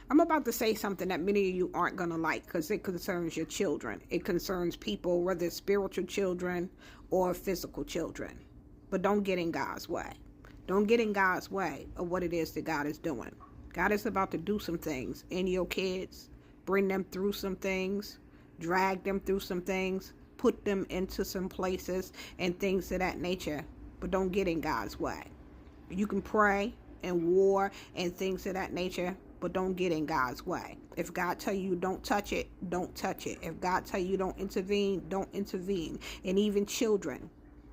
I'm about to say something that many of you aren't going to like because it concerns your children. It concerns people, whether it's spiritual children or physical children. But don't get in God's way. Don't get in God's way of what it is that God is doing. God is about to do some things in your kids, bring them through some things, drag them through some things, put them into some places and things of that nature. But don't get in God's way. You can pray and war and things of that nature, but don't get in God's way. If God tell you don't touch it, don't touch it. If God tell you don't intervene, don't intervene. And even children,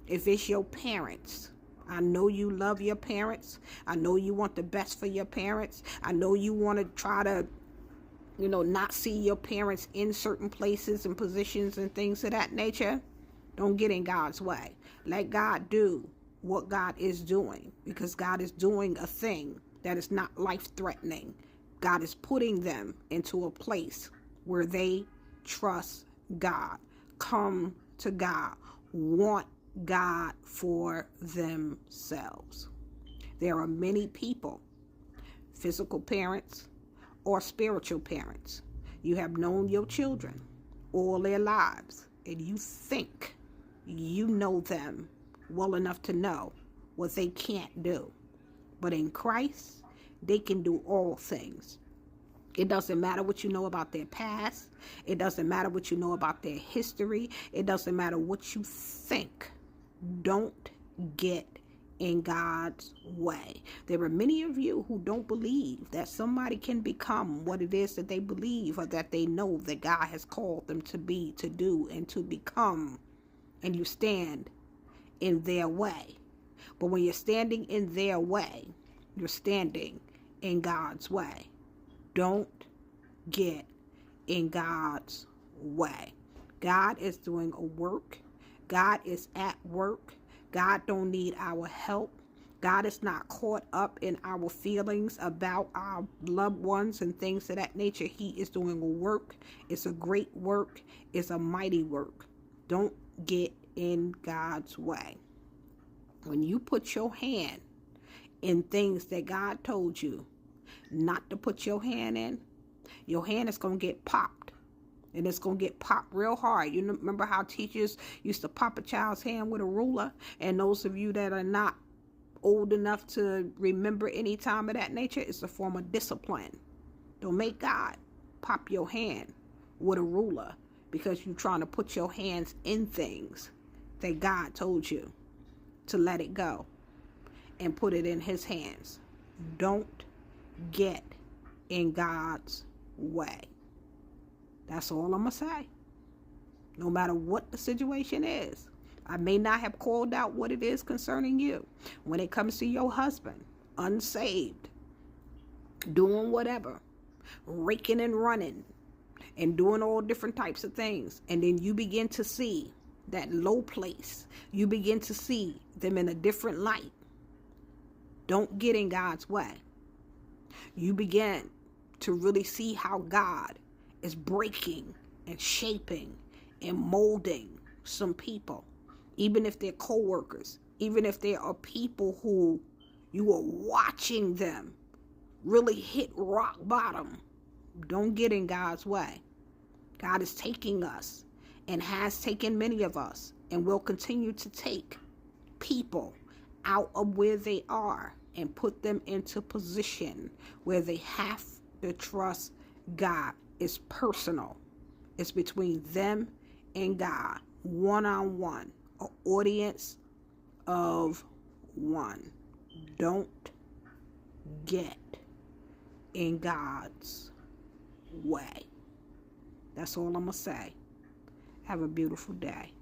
if it's your parents, I know you love your parents. I know you want the best for your parents. I know you want to try to, not see your parents in certain places and positions and things of that nature. Don't get in God's way. Let God do what God is doing, because God is doing a thing that is not life-threatening. God is putting them into a place where they trust God, come to God, want God for themselves. There are many people, physical parents or spiritual parents. You have known your children all their lives, and you think you know them well enough to know what they can't do. But in Christ, they can do all things. It doesn't matter what you know about their past. It doesn't matter what you know about their history. It doesn't matter what you think. Don't get in God's way. There are many of you who don't believe that somebody can become what it is that they believe or that they know that God has called them to be, to do, and to become. And you stand in their way. But when you're standing in their way, you're standing in God's way. Don't get in God's way. God is doing a work. God is at work. God don't need our help. God is not caught up in our feelings about our loved ones and things of that nature. He is doing a work. It's a great work. It's a mighty work. Don't get in God's way. When you put your hand in things that God told you not to put your hand in, your hand is going to get popped. And it's going to get popped real hard. You remember how teachers used to pop a child's hand with a ruler? And those of you that are not old enough to remember any time of that nature, it's a form of discipline. Don't make God pop your hand with a ruler because you're trying to put your hands in things that God told you to let it go and put it in his hands. Don't get in God's way. That's all I'm going to say. No matter what the situation is. I may not have called out what it is concerning you. When it comes to your husband, unsaved, doing whatever, raking and running, and doing all different types of things. And then you begin to see that low place. You begin to see them in a different light. Don't get in God's way. You begin to really see how God is breaking and shaping and molding some people, even if they're co-workers, even if there are people who you are watching them really hit rock bottom. Don't get in God's way. God is taking us and has taken many of us and will continue to take people out of where they are and put them into position where they have to trust God. It's personal. It's between them and God, one-on-one, an audience of one. Don't get in God's way. That's all I'm going to say. Have a beautiful day.